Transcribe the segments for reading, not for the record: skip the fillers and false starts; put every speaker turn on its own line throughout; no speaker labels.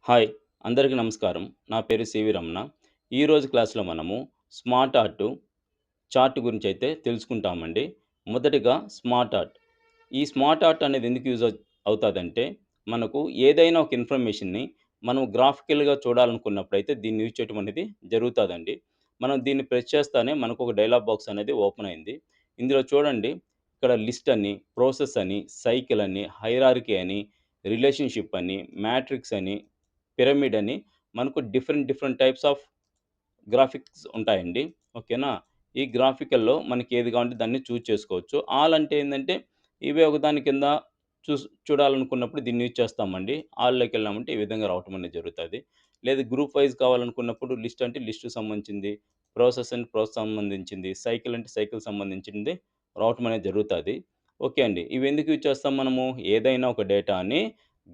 Hi! అందరికీ నమస్కారం. నా పేరు సివి రమణ. ఈరోజు క్లాస్‌లో మనము స్మార్ట్ ఆర్ట్ చార్ట్ గురించైతే తెలుసుకుంటామండి. మొదటిగా స్మార్ట్ ఆర్ట్. ఈ స్మార్ట్ ఆర్ట్ అనేది ఎందుకు యూజ్ అవుతాదంటే, మనకు ఏదైనా ఒక ఇన్ఫర్మేషన్‌ని మనం గ్రాఫికల్‌గా చూడాలనుకున్నప్పుడైతే దీన్ని యూజ్ చేయటం అనేది జరుగుతాదండి. మనం దీన్ని ప్రెస్ చేస్తానే మనకొక డైలాగ్ బాక్స్ అనేది ఓపెన్ అయింది. ఇందులో చూడండి, ఇక్కడ లిస్ట్ అని, ప్రాసెస్ అని, సైకిల్ అని, హైరార్కీ అని, రిలేషన్‌షిప్ అని, మ్యాట్రిక్స్ అని, పిరమిడ్ అని మనకు different different types of graphics ఉంటాయండి. ఓకేనా? ఈ గ్రాఫికల్‌లో మనకి ఏది కావాలంటే దాన్ని చూజ్ చేసుకోవచ్చు. ఆల్ అంటే ఏందంటే, ఇవే ఒకదాని కింద చూడాలనుకున్నప్పుడు దీన్ని యూజ్ చేస్తామండి. ఆల్‌లోకెళ్ళామంటే ఈ విధంగా రావటం అనేది జరుగుతది. లేదు గ్రూప్ వైస్ కావాలనుకున్నప్పుడు లిస్ట్ అంటే లిస్ట్‌కి సంబంధించింది, ప్రాసెస్ అంటే ప్రాసెస్ సంబంధించింది, సైకిల్ అంటే సైకిల్ సంబంధించింది రావటం అనేది జరుగుతది. ఓకే అండి. ఇవి ఎందుకు యూజ్ చేస్తాం మనము? ఏదైనా ఒక డేటాని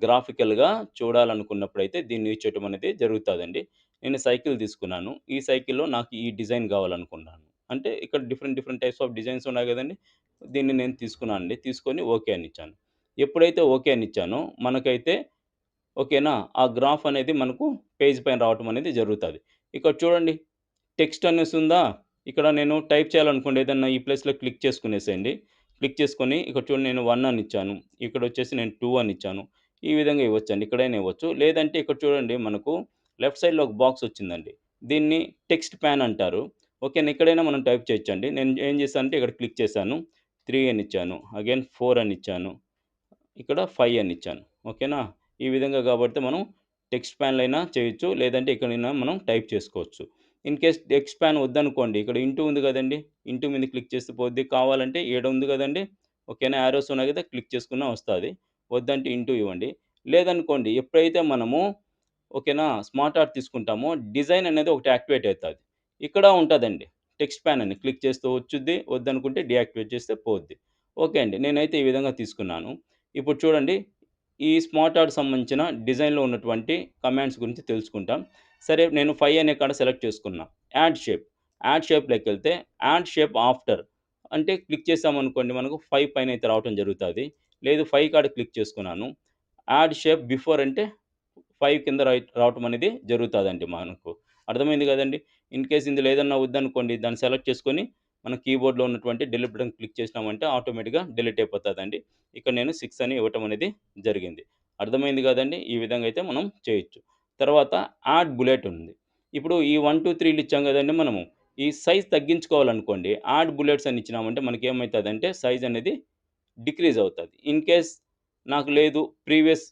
గ్రాఫికల్‌గా చూడాలనుకున్నప్పుడైతే దీన్ని యూజ్ చేయటం అనేది జరుగుతాదండి. నేను సైకిల్ తీసుకున్నాను. ఈ సైకిల్‌లో నాకు ఈ డిజైన్ కావాలనుకున్నాను. అంటే ఇక్కడ different different types of designs ఉన్నాయి గదండీ! దీన్ని నేను తీసుకున్నానండి. తీసుకొని ఓకే అనిచ్చాను. ఎప్పుడైతే ఓకే అనిచ్చానో మనకైతే ఓకేనా? ఆ గ్రాఫ్ అనేది మనకు పేజ్ పైన రావటం అనేది జరుగుతది. ఇక్కడ చూడండి టెక్స్ట్ అనేసుందా? ఇక్కడ నేను టైప్ చేయాలనుకోండి ఏదన్నా ఈ ప్లేస్‌లో క్లిక్ చేసుకునేసేయండి. క్లిక్ చేసుకొని ఇక్కడ చూడండి నేను 1 అని ఇచ్చాను. ఇక్కడొచ్చేసి నేను 2 అని ఇచ్చాను. ఈ విధంగా ఇవ్వచ్చండి. ఇక్కడైనా ఇవ్వచ్చు. లేదంటే ఇక్కడ చూడండి మనకు లెఫ్ట్ సైడ్‌లో ఒక బాక్స్ వచ్చిందండి. దీన్ని టెక్స్ట్ ప్యాన్ అంటారు. ఓకేనా? ఇక్కడైనా మనం టైప్ చేయొచ్చండి. నేను ఏం చేశానంటే ఇక్కడ క్లిక్ చేశాను. 3 అని ఇచ్చాను. అగైన్ 4 అని ఇచ్చాను. ఇక్కడ 5 అని ఇచ్చాను. ఓకేనా? ఈ విధంగా కాబట్టి మనం టెక్స్ట్ ప్యాన్‌లో అయినా చేయొచ్చు. లేదంటే ఎక్కడైనా మనం టైప్ చేసుకోవచ్చు. ఇన్ కేస్ టెక్స్ట్ ప్యాన్ వద్దనుకోండి. ఇక్కడ ఇంటూ ఉంది గదండీ! ఇంటూ మీద క్లిక్ చేస్తే పోద్ది. కావాలంటే ఈడ ఉంది గదండీ! ఓకేనా? యారోస్ ఉన్నాయి గదా! క్లిక్ చేసుకున్నా వస్తాది. వద్దంటే ఇంటూ ఇవ్వండి. లేదనుకోండి ఎప్పుడైతే మనము ఓకేనా? స్మార్ట్ ఆర్ట్ తీసుకుంటామో డిజైన్ అనేది ఒకటి యాక్టివేట్ అయితది. ఇక్కడ ఉంటదండి. టెక్స్ట్ ప్యాన్ అని క్లిక్ చేస్తే వచ్చుద్ది. వద్దనుకుంటే డీయాక్టివేట్ చేస్తే పోద్ది. ఓకే అండి. నేనైతే ఈ విధంగా తీసుకున్నాను. ఇప్పుడు చూడండి ఈ స్మార్ట్ ఆర్ట్ సంబంధించిన డిజైన్‌లో ఉన్నటువంటి కమాండ్స్ గురించి తెలుసుకుంటాం. సరే నేను 5 అనే కాడ సెలెక్ట్ చేసుకున్నా. Add shape. యాడ్ షేప్‌లోకెళ్తే యాడ్ షేప్ ఆఫ్టర్ అంటే క్లిక్ చేసామనుకోండి మనకు 5 పైనైతే రావటం జరుగుతది. లేదు 5 కాడ క్లిక్ చేసుకున్నాను. యాడ్ షేప్ బిఫోర్ అంటే 5 కింద రావటం అనేది జరుగుతదండి మనకు. అర్థమైంది గదండీ! ఇన్ కేస్ ఇందులో ఏదన్నా వద్దనుకోండి దాన్ని సెలెక్ట్ చేసుకొని మన కీబోర్డ్‌లో ఉన్నటువంటి డిలీట్ బటన్ క్లిక్ చేసినామంటే ఆటోమేటిక్‌గా డిలీట్ అయిపోతదండి. ఇక్కడ నేను 6 అని ఇవ్వటం అనేది జరిగింది. అర్థమైంది గదండీ! ఈ విధంగా అయితే మనం చేయొచ్చు. తర్వాత యాడ్ బుల్లెట్ ఉంది. ఇప్పుడు ఈ 1, 2, 3లు ఇచ్చాం గదండీ మనము. ఈ సైజ్ తగ్గించుకోవాలనుకోండి యాడ్ బుల్లెట్స్ అని ఇచ్చినామంటే మనకేమైతదంటే సైజ్ అనేది డిక్రీజ్ అవుతది. ఇన్ కేస్ నాకు లేదు ప్రీవియస్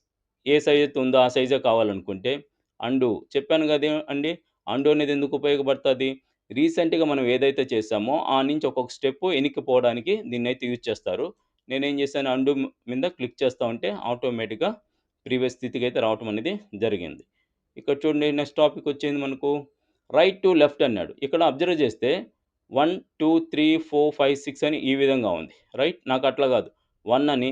ఏ సైజ్ అయితే ఉందో ఆ సైజే కావాలనుకుంటే అండు చెప్పాను గదే అండి. అండు అనేది ఎందుకు ఉపయోగపడతది? రీసెంట్‌గా మనం ఏదైతే చేసామో ఆ నుంచి ఒక్కొక్క స్టెప్ ఎనక్కి పోవడానికి దీన్నైతే యూజ్ చేస్తారు. నేనేం చేశాను అండు మీద క్లిక్ చేస్తా ఉంటే ఆటోమేటిక్‌గా ప్రీవియస్ స్థితికైతే రావటం అనేది జరిగింది. ఇక్కడ చూడండి నెక్స్ట్ టాపిక్ వచ్చేది మనకు రైట్ టు లెఫ్ట్ అన్నాడు. ఇక్కడ అబ్జర్వ్ చేస్తే 1, 2, 3, 4, 5, 6 అని ఈ విధంగా ఉంది. రైట్? నాకు అట్లా కాదు. 1 అని,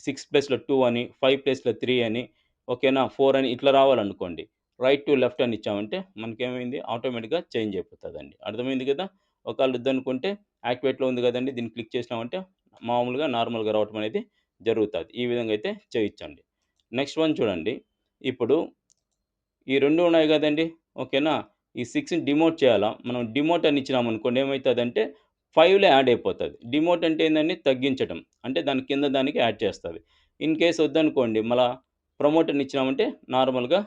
6 ప్లేస్‌లో 2 అని, 5 ప్లేస్‌లో 3 అని, ఓకేనా? 4 అని ఇట్లా రావాలనుకోండి. రైట్ టు లెఫ్ట్ అని ఇచ్చామంటే మనకేమైంది ఆటోమేటిక్‌గా చేంజ్ అయిపోతదండి. అర్థమైంది కదా! ఒకవేళ వద్దనుకుంటే యాక్టివేట్‌లో ఉంది కదండీ! దీన్ని క్లిక్ చేసినామంటే మామూలుగా నార్మల్‌గా రావటం అనేది జరుగుతది. ఈ విధంగా అయితే చేయొచ్చండి. నెక్స్ట్ వన్ చూడండి. ఇప్పుడు ఈ 2 ఉన్నాయి గదండీ! ఓకేనా? ఈ 6ని డిమోట్ చేయాలా? మనం డిమోట్ అని ఇచ్చినామనుకోండి ఏమైతదంటే 5లో యాడ్ అయిపోతది. డిమోట్ అంటే ఏందండి? తగ్గించటం. అంటే దాని కింద దానికి యాడ్ చేస్తది. ఇన్ కేస్ వద్దనుకోండి మళ్ళా ప్రమోట్ అని ఇచ్చినామంటే నార్మల్‌గా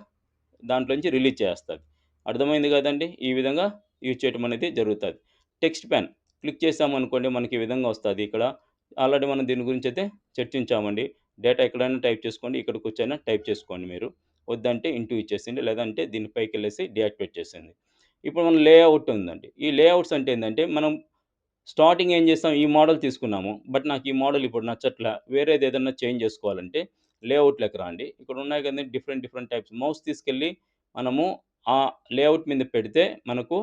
దాంట్లోంచి రిలీజ్ చేస్తది. అర్థమైంది గదండీ! ఈ విధంగా యూజ్ చేయటం అనేది జరుగుతది. టెక్స్ట్ ప్యాన్ క్లిక్ చేసామనుకోండి మనకి ఈ విధంగా వస్తది. ఇక్కడ ఆల్రెడీ మనం దీని గురించైతే చర్చించామండి. డేటా ఎక్కడైనా టైప్ చేసుకోండి. ఇక్కడ కూర్చొని టైప్ చేసుకోండి మీరు. వద్దంటే ఇంటూ ఇచ్చేసేయండి. లేదంటే దీని పైకెళ్ళేసి డీయాక్టివేట్ చేసేయండి. ఇప్పుడు మన లేఔట్ ఉందండి. ఈ లేఔట్స్ అంటే ఏందంటే మనం స్టార్టింగ్ ఏం చేసాం ఈ మోడల్ తీసుకున్నాము. బట్ నాకు ఈ మోడల్ ఇప్పుడు నచ్చట్లా. వేరేదేదన్నా చేంజ్ చేసుకోవాలంటే లేఔట్‌లోకి రండి. ఇక్కడ ఉన్నాయి కదండీ డిఫరెంట్ డిఫరెంట్ టైప్స్. మౌస్ తీసుకెళ్ళి మనము ఆ లేఔట్ మీద పెడితే మనకు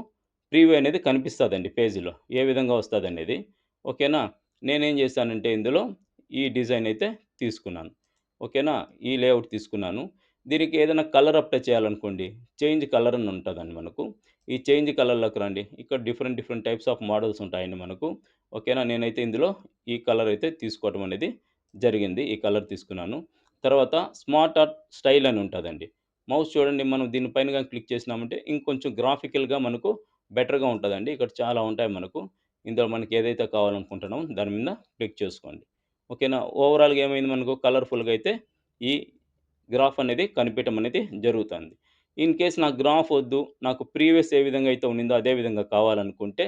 ప్రివ్యూ అనేది కనిపిస్తదండి పేజీలో. ఏ విధంగా వస్తదనేది. ఓకేనా? నేనేం చేశానంటే ఇందులో ఈ డిజైన్ అయితే తీసుకున్నాను. ఓకేనా? ఈ లేఔట్ తీసుకున్నాను. దీనికి ఏదైనా కలర్ అప్లై చేయాలనుకోండి, చేంజ్ కలర్ అని ఉంటదండి మనకు. ఈ చేంజ్ కలర్‌లోకి రండి. ఇక్కడ different different types of models ఉంటాయండి మనకు. ఓకేనా? నేనైతే ఇందులో ఈ కలర్ అయితే తీసుకోవటం అనేది జరిగింది. ఈ కలర్ తీసుకున్నాను. తర్వాత స్మార్ట్ ఆర్ట్ స్టైల్ అని ఉంటదండి. మౌస్ చూడండి మనం దీని పైన గాని క్లిక్ చేసినామంటే ఇంకొంచెం గ్రాఫికల్‌గా మనకు బెటర్‌గా ఉంటదండి. ఇక్కడ చాలా ఉంటాయి మనకు. ఇందులో మనకి ఏదైతే కావాలనుకుంటున్నామో దాని మీద క్లిక్ చేసుకోండి. ఓకేనా. ఓవరాల్‌గా ఏమైంది మనకు కలర్‌ఫుల్‌గా అయితే ఈ గ్రాఫ్ అనేది కనిపియటం అనేది జరుగుతుంది. ఇన్ కేస్ నాకు గ్రాఫ్ వద్దు, నాకు ప్రీవియస్ ఏ విధంగా అయితే ఉండిందో అదే విధంగా కావాలనుకుంటే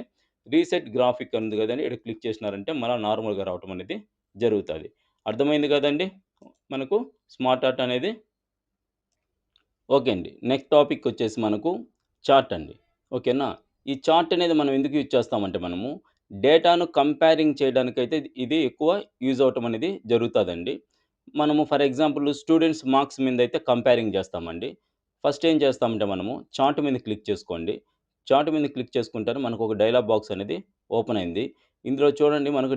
రీసెట్ గ్రాఫిక్ ఉంది కదండీ! ఇక్కడ క్లిక్ చేసినారంటే మళ్ళా నార్మల్‌గా రావటం అనేది జరుగుతది. అర్థమైంది కదండీ! మనకు స్మార్ట్ ఆర్ట్ అనేది. ఓకే అండి. నెక్స్ట్ టాపిక్ వచ్చేసి మనకు చార్ట్ అండి. ఓకేనా. ఈ చార్ట్ అనేది మనం ఎందుకు యూజ్ చేస్తామంటే మనము డేటాను కంపేరింగ్ చేయడానికైతే ఇది ఎక్కువ యూజ్ అవ్వటం అనేది జరుగుతదండి. మనము ఫర్ ఎగ్జాంపుల్ స్టూడెంట్స్ మార్క్స్ మీదైతే కంపేరింగ్ చేస్తామండి. ఫస్ట్ ఏం చేస్తామంటే మనము చార్ట్ మీద క్లిక్ చేసుకోండి. చార్ట్ మీద క్లిక్ చేసుకుంటేనే మనకు ఒక డైలాగ్ బాక్స్ అనేది ఓపెన్ అయింది. ఇందులో చూడండి మనకు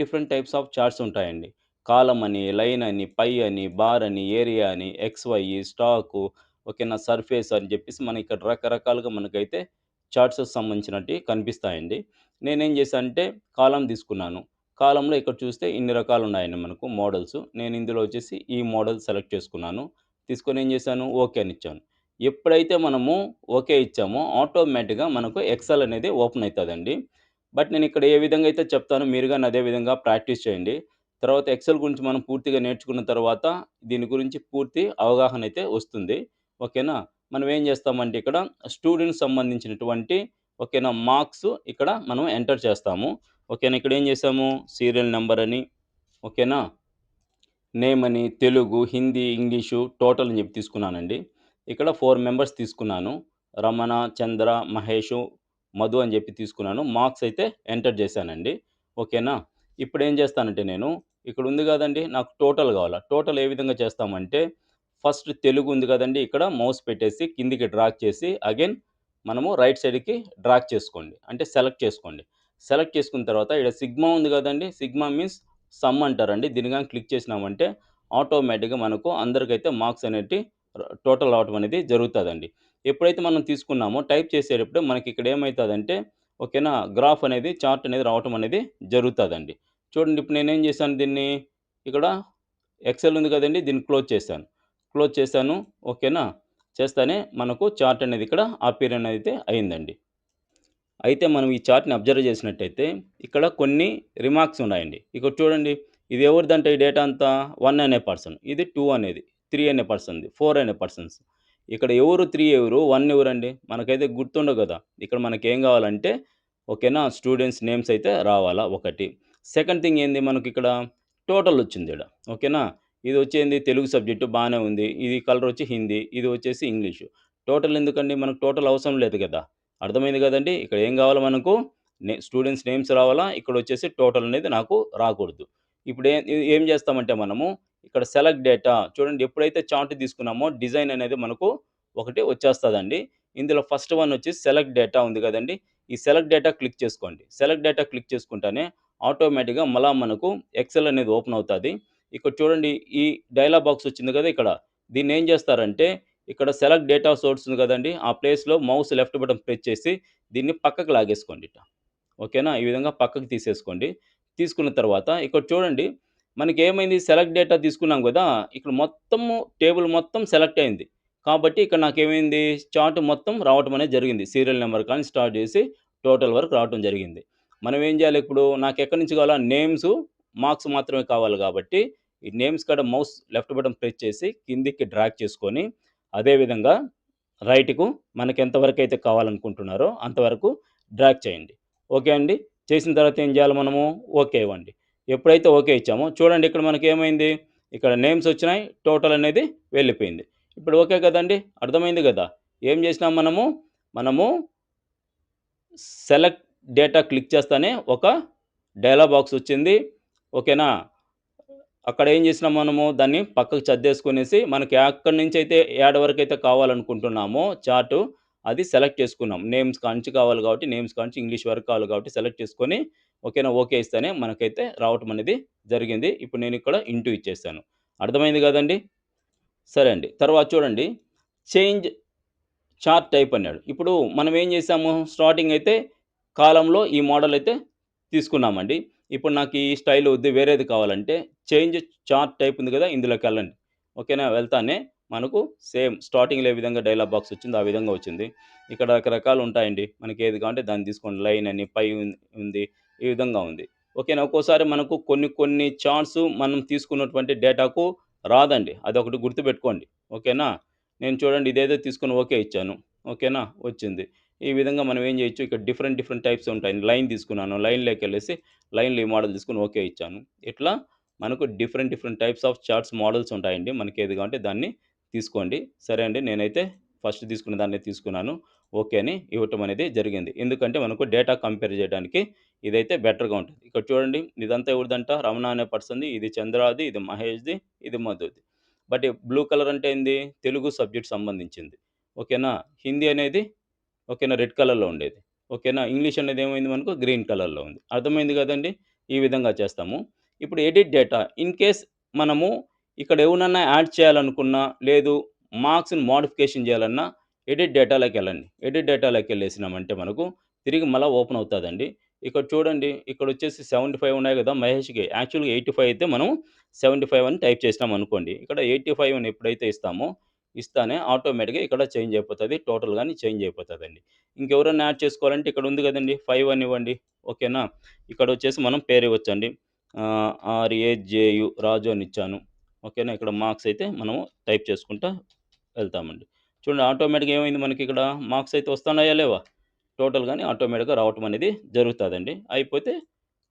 డిఫరెంట్ టైప్స్ ఆఫ్ చార్ట్స్ ఉంటాయండి. కాలమ్ అని, లైన్ అని, పై అని, బార్ అని, ఏరియా అని, ఎక్స్‌వై, స్టాకు, ఓకేనా, సర్ఫేస్ అని చెప్పేసి మన ఇక్కడ రకరకాలుగా మనకైతే చార్ట్స్‌కి సంబంధించినటివి కనిపిస్తాయండి. నేనేం చేశానంటే కాలమ్ తీసుకున్నాను. కాలమ్‌లో ఇక్కడ చూస్తే ఇన్ని రకాలున్నాయండి మనకు మోడల్స్. నేను ఇందులో వచ్చేసి ఈ మోడల్ సెలెక్ట్ చేసుకున్నాను. తీసుకొని ఏం చేశాను, ఓకే అని ఇచ్చాను. ఎప్పుడైతే మనము ఓకే ఇచ్చామో ఆటోమేటిక్‌గా మనకు ఎక్సెల్ అనేది ఓపెన్ అయితదండి. బట్ నేను ఇక్కడ ఏ విధంగా అయితే చెప్తానో మీరు గాని అదే విధంగా ప్రాక్టీస్ చేయండి. తర్వాత ఎక్సెల్ గురించి మనం పూర్తిగా నేర్చుకున్న తర్వాత దీని గురించి పూర్తి అవగాహన అయితే వస్తుంది. ఓకేనా. మనం ఏం చేస్తామంటే ఇక్కడ స్టూడెంట్స్ సంబంధించినటువంటి ఓకేనా మార్క్స్ ఇక్కడ మనం ఎంటర్ చేస్తాము. ఓకేనా. ఇక్కడ ఏం చేసాము సీరియల్ నంబర్ అని, ఓకేనా, నేమ్ అని, తెలుగు, హిందీ, ఇంగ్లీషు టోటల్ అని చెప్పి తీసుకున్నానండి. ఇక్కడ 4 మెంబర్స్ తీసుకున్నాను. రమణ, చంద్ర, మహేషు, మధు అని చెప్పి తీసుకున్నాను. మార్క్స్ అయితే ఎంటర్ చేశానండి. ఓకేనా. ఇప్పుడేం చేస్తానంటే నేను ఇక్కడ ఉంది కదండీ! నాకు టోటల్ కావాలా. టోటల్ ఏ విధంగా చేస్తామంటే ఫస్ట్ తెలుగు ఉంది కదండీ! ఇక్కడ మౌస్ పెట్టేసి కిందికి డ్రాగ్ చేసి అగైన్ మనము రైట్ సైడ్‌కి డ్రాగ్ చేసుకోండి. అంటే సెలెక్ట్ చేసుకోండి. సెలెక్ట్ చేసుకున్న తర్వాత ఈడ సిగ్మా ఉంది కదండీ! సిగ్మా మీన్స్ సమ్ అంటారండి. దీన్ని గాని క్లిక్ చేసినామంటే ఆటోమేటిక్‌గా మనకు అందరికైతే మార్క్స్ అనేటివి టోటల్ రావటం అనేది జరుగుతదండి. ఎప్పుడైతే మనం తీసుకున్నామో టైప్ చేసేటప్పుడు మనకి ఇక్కడ ఏమైతదంటే ఓకేనా గ్రాఫ్ అనేది చార్ట్ అనేది రావటం అనేది జరుగుతదండి. చూడండి ఇప్పుడు నేనేం చేశాను దీన్ని ఇక్కడ ఎక్సెల్ ఉంది కదండీ! దీన్ని క్లోజ్ చేశాను. క్లోజ్ చేశాను. ఓకేనా. చేస్తేనే మనకు చార్ట్ అనేది ఇక్కడ అపియర్ అనేది అయిందండి. అయితే మనం ఈ చార్ట్‌ని అబ్జర్వ్ చేసినట్టయితే, ఇక్కడ కొన్ని రిమార్క్స్ ఉన్నాయండి. ఇక్కడ చూడండి. ఇది ఎవరిదంటే ఈ డేటా అంతా 1 అనే పర్సన్. ఇది 2 అనేది, 3 అనే పర్సన్‌ది, 4 అనే పర్సన్స్. ఇక్కడ ఎవరు 3 ఎవరు, 1 ఎవరండి? మనకైతే గుర్తుండవు గదా! ఇక్కడ మనకేం గావాలంటే ఓకేనా, స్టూడెంట్స్ నేమ్స్ అయితే రావాలా ఒకటి. సెకండ్ థింగ్ ఏంది మనకిక్కడ టోటల్ వచ్చిందీడ. ఓకేనా. ఇది వచ్చేంది తెలుగు సబ్జెక్ట్ బానే ఉంది. ఇది కలర్ వచ్చి హిందీ. ఇది వచ్చేసి ఇంగ్లీషు. టోటల్ ఎందుకండి? మనకు టోటల్ అవసరం లేదు గదా! అర్థమైంది గదండీ! ఇక్కడ ఏం గావాలి మనకు స్టూడెంట్స్ నేమ్స్ రావాలా. ఇక్కడొచ్చేసి టోటల్ అనేది నాకు రాకూడదు. ఇప్పుడు ఏం జేస్తామంటే మనము ఇక్కడ సెలెక్ట్ డేటా చూడండి ఎప్పుడైతే చార్ట్ తీసుకున్నామో డిజైన్ అనేది మనకు ఒకటి వచ్చేస్తదండి. ఇందులో ఫస్ట్ వన్ వచ్చి సెలెక్ట్ డేటా ఉంది గదండీ! ఈ సెలెక్ట్ డేటా క్లిక్ చేసుకోండి. సెలెక్ట్ డేటా క్లిక్ చేసుకుంటేనే ఆటోమేటిక్‌గా మళ్ళా మనకు ఎక్సెల్ అనేది ఓపెన్ అవుతది. ఇక్కడ చూడండి ఈ డైలాగ్ బాక్స్ వచ్చింది గదా! ఇక్కడ. దీన్నేం జేస్తారంటే ఇక్కడ సెలెక్ట్ డేటా సోర్స్ ఉంది కదండీ! ఆ ప్లేస్‌లో మౌస్ లెఫ్ట్ బటన్ ప్రెస్ చేసి దీన్ని పక్కకు లాగేసుకోండి ఇట్ట. ఓకేనా. ఈ విధంగా పక్కకు తీసేసుకోండి. తీసుకున్న తర్వాత ఇక్కడ చూడండి మనకేమైంది సెలెక్ట్ డేటా తీసుకున్నాం గదా! ఇక్కడ మొత్తము టేబుల్ మొత్తం సెలెక్ట్ అయింది. కాబట్టి ఇక్కడ నాకేమైంది చార్ట్ మొత్తం రావటం అనేది జరిగింది. సీరియల్ నంబర్ కానీ స్టార్ట్ చేసి టోటల్ వరకు రావటం జరిగింది. మనం ఏం చేయాలి ఇప్పుడు నాకెక్కడి నుంచి కావాలా నేమ్సు, మార్క్స్ మాత్రమే కావాలి కాబట్టి ఈ నేమ్స్ కాడ మౌస్ లెఫ్ట్ బటన్ ప్రెస్ చేసి కిందికి డ్రాగ్ చేసుకొని అదే విధంగా రైట్‌కు మనకెంత వరకైతే కావాలనుకుంటున్నారో అంతవరకు డ్రాగ్ చేయండి. ఓకే అండి. చేసిన తర్వాత ఏం చేయాలి మనము ఓకే ఇవ్వండి. ఎప్పుడైతే ఓకే ఇచ్చామో చూడండి ఇక్కడ మనకేమైంది, ఇక్కడ నేమ్స్ వచ్చినాయి. టోటల్ అనేది వెళ్ళిపోయింది. ఇప్పుడు ఓకే కదండీ! అర్థమైంది గదా! ఏం చేసినాం మనము సెలెక్ట్ డేటా క్లిక్ చేస్తానే ఒక డైలాగ్ బాక్స్ వచ్చింది. ఓకేనా. అక్కడ ఏం చేసినాం మనము దాన్ని పక్కకు సర్దేసుకొనేసి మనకి ఎక్కడి నుంచైతే ఏడ వరకైతే కావాలనుకుంటున్నామో చార్టు అది సెలెక్ట్ చేసుకున్నాం. నేమ్స్ కాంచి కావాలి కాబట్టి నేమ్స్ కాంచి ఇంగ్లీష్ వరకు కావాలి కాబట్టి సెలెక్ట్ చేసుకొని ఓకేనా. ఓకే ఇస్తేనే మనకైతే రావటం అనేది జరిగింది. ఇప్పుడు నేను ఇక్కడ ఇంటూ ఇచ్చేసాను. అర్థమైంది గదండీ! సరే అండి. తర్వాత చూడండి చేంజ్ చార్ట్ టైప్ అన్నాడు. ఇప్పుడు మనం ఏం చేసాము స్టార్టింగ్ అయితే కాలమ్‌లో ఈ మోడల్ అయితే తీసుకున్నామండి. ఇప్పుడు నాకు ఈ స్టైల్ వద్దు వేరేది కావాలంటే చేంజ్ చార్ట్ టైప్ ఉంది కదా! ఇందులోకెళ్ళండి. ఓకేనా. వెళ్తానే మనకు సేమ్ స్టార్టింగ్‌లో ఏ విధంగా డైలాగ్ బాక్స్ వచ్చిందో ఆ విధంగా వచ్చింది. ఇక్కడ రకరకాలు ఉంటాయండి. మనకి ఏది కావాలంటే దాన్ని తీసుకోండి. లైన్ అని, పై ఉంది. ఈ విధంగా ఉంది. ఓకేనా. ఒక్కోసారి మనకు కొన్ని కొన్ని చార్ట్స్ మనం తీసుకున్నటువంటి డేటాకు రాదండి. అదొకటి గుర్తుపెట్టుకోండి. ఓకేనా. నేను చూడండి ఇదేదో తీసుకొని ఓకే ఇచ్చాను. ఓకేనా. వచ్చింది. ఈ విధంగా మనం ఏం చేయొచ్చు, ఇక్కడ డిఫరెంట్ డిఫరెంట్ టైప్స్ ఉంటాయి. లైన్ తీసుకున్నాను. లైన్‌లోకెళ్ళేసి లైన్‌లో ఈ మోడల్ తీసుకొని ఓకే ఇచ్చాను. ఇట్లా మనకు different different types of charts models ఉంటాయండి. మనకేది కావాలంటే దాన్ని తీసుకోండి. సరే అండి. నేనైతే ఫస్ట్ తీసుకున్న దాన్నే తీసుకున్నాను. ఓకే అని ఇవ్వటం అనేది జరిగింది. ఎందుకంటే మనకు డేటా కంపేర్ చేయడానికి ఇదైతే బెటర్‌గా ఉంటుంది. ఇక్కడ చూడండి ఇదంతా ఎవరిదంట, రమణ అనే పర్సన్‌ది. ఇది చంద్రాది, ఇది మహేష్‌ది, ఇది మధుది. బట్ బ్లూ కలర్ అంటే ఏంది? తెలుగు సబ్జెక్ట్ సంబంధించింది. ఓకేనా. హిందీ అనేది ఓకేనా రెడ్ కలర్‌లో ఉండేది. ఓకేనా. ఇంగ్లీష్ అనేది ఏమైంది మనకు గ్రీన్ కలర్‌లో ఉంది. అర్థమైంది గదండీ! ఈ విధంగా చేస్తాము. ఇప్పుడు ఎడిట్ డేటా ఇన్ కేస్ మనము ఇక్కడ ఏవన్నన్నా యాడ్ చేయాలనుకున్నా, లేదు మార్క్స్‌ని మోడిఫికేషన్ చేయాలన్నా ఎడిట్ డేటాలోకెళ్ళండి. ఎడిట్ డేటాలోకెళ్ళేసినామంటే మనకు తిరిగి మళ్ళా ఓపెన్ అవుతాదండి. ఇక్కడ చూడండి ఇక్కడొచ్చేసి 75 ఉన్నాయి గదా! మహేష్‌కి యాక్చువల్‌గా 85 అయితే మనం 75 అని టైప్ చేసినామనుకోండి. ఇక్కడ 85 అని ఎప్పుడైతే ఇస్తామో ఇస్తానే ఆటోమేటిక్‌గా ఇక్కడ చేంజ్ అయిపోతది. టోటల్ గాని చేంజ్ అయిపోతదండి. ఇంకెవరైనా యాడ్ చేసుకోవాలంటే ఇక్కడ ఉంది గదండీ! 5 అని ఇవ్వండి. ఓకేనా. ఇక్కడొచ్చేసి మనం పేరివ్వచ్చండి. ఆర్ఏజేయు రాజు అని ఇచ్చాను. ఓకేనా. ఇక్కడ మార్క్స్ అయితే మనము టైప్ చేసుకుంటా వెళ్తామండి. చూడండి ఆటోమేటిక్‌గా ఏమైంది మనకిక్కడ మార్క్స్ అయితే వస్తున్నాయా లేవా? టోటల్ గాని ఆటోమేటిక్‌గా రావటం అనేది జరుగుతాదండి. అయిపోతే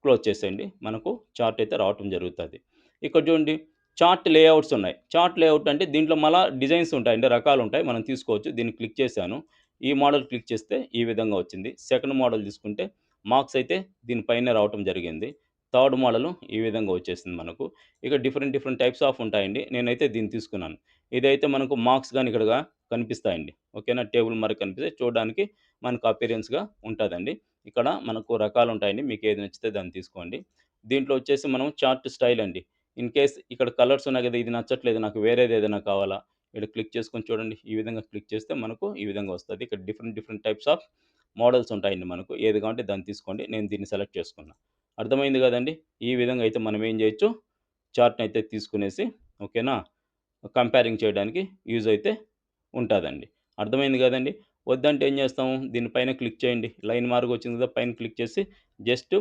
క్లోజ్ చేసేయండి. మనకు చార్ట్ అయితే రావటం జరుగుతది. ఇక్కడ చూడండి చార్ట్ లేఅవుట్స్ ఉన్నాయి. చార్ట్ లేఅవుట్ అంటే దీంట్లో మళ్ళా డిజైన్స్ ఉంటాయండి. రకాలుంటాయి. మనం తీసుకోవచ్చు. దీన్ని క్లిక్ చేశాను. ఈ మోడల్ క్లిక్ చేస్తే ఈ విధంగా వచ్చింది. సెకండ్ మోడల్ తీసుకుంటే మార్క్స్ అయితే దీని పైనే రావటం జరిగింది. థర్డ్ మోడలు ఈ విధంగా వచ్చేసింది మనకు. ఇక డిఫరెంట్ డిఫరెంట్ టైప్స్ ఆఫ్ ఉంటాయండి. నేనైతే దీన్ని తీసుకున్నాను. ఇదైతే మనకు మార్క్స్ గాని ఇక్కడగా కనిపిస్తాయండి. ఓకేనా. టేబుల్ మరి కనిపిస్తే చూడడానికి మనకు అపియరెన్స్‌గా ఉంటదండి. ఇక్కడ మనకు రకాలుంటాయండి. మీకేది నచ్చితే దాన్ని తీసుకోండి. దీంట్లో వచ్చేసి మనం చార్ట్ స్టైల్ అండి. ఇన్ కేస్ ఇక్కడ కలర్స్ ఉన్నాయి కదా! ఇది నచ్చట్లేదు. నాకు వేరేది ఏదైనా కావాలా? ఇక్కడ క్లిక్ చేసుకొని చూడండి. ఈ విధంగా క్లిక్ చేస్తే మనకు ఈ విధంగా వస్తది. ఇక్కడ different different types of models ఉంటాయండి మనకు. ఏది కావాలంటే దాన్ని తీసుకోండి. నేను దీన్ని సెలెక్ట్ చేసుకున్నా. అర్థమైంది కదండీ! ఈ విధంగా అయితే మనం ఏం చేయొచ్చు, చార్ట్‌నయితే తీసుకునేసి ఓకేనా. కంపేరింగ్ చేయడానికి యూజ్ అయితే ఉంటాదండి. అర్థమైంది గదండీ! వద్దంటే ఏం జేస్తాము, దీని పైన క్లిక్ చేయండి. లైన్ మార్క్ వచ్చింది కదా! పైన క్లిక్ చేసి జస్ట్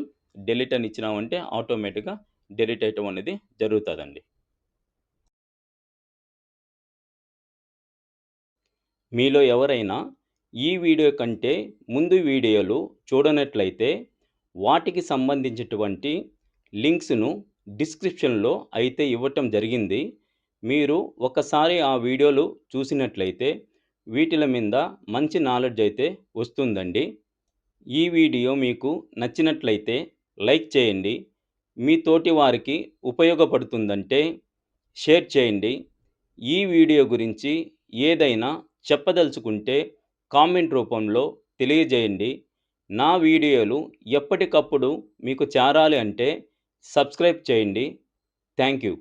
డెలీట్ అని ఇచ్చినామంటే ఆటోమేటిక్‌గా డెలీట్ అయ్యటం అనేది జరుగుతదండి. మీలో ఎవరైనా ఈ వీడియో కంటే ముందు వీడియోలు చూడనట్లయితే వాటికి సంబంధించినటువంటి లింక్స్‌ను డిస్క్రిప్షన్‌లో అయితే ఇవ్వటం జరిగింది. మీరు ఒకసారి ఆ వీడియోలు చూసినట్లయితే వీటిల మీద మంచి నాలెడ్జ్ అయితే వస్తుందండి. ఈ వీడియో మీకు నచ్చినట్లయితే లైక్ చేయండి. మీ తోటి వారికి ఉపయోగపడుతుందంటే షేర్ చేయండి. ఈ వీడియో గురించి ఏదైనా చెప్పదలుచుకుంటే కామెంట్ రూపంలో తెలియజేయండి. నా వీడియోలు ఎప్పటికప్పుడు మీకు చేరాలి అంటే సబ్స్క్రైబ్ చేయండి. Thank you.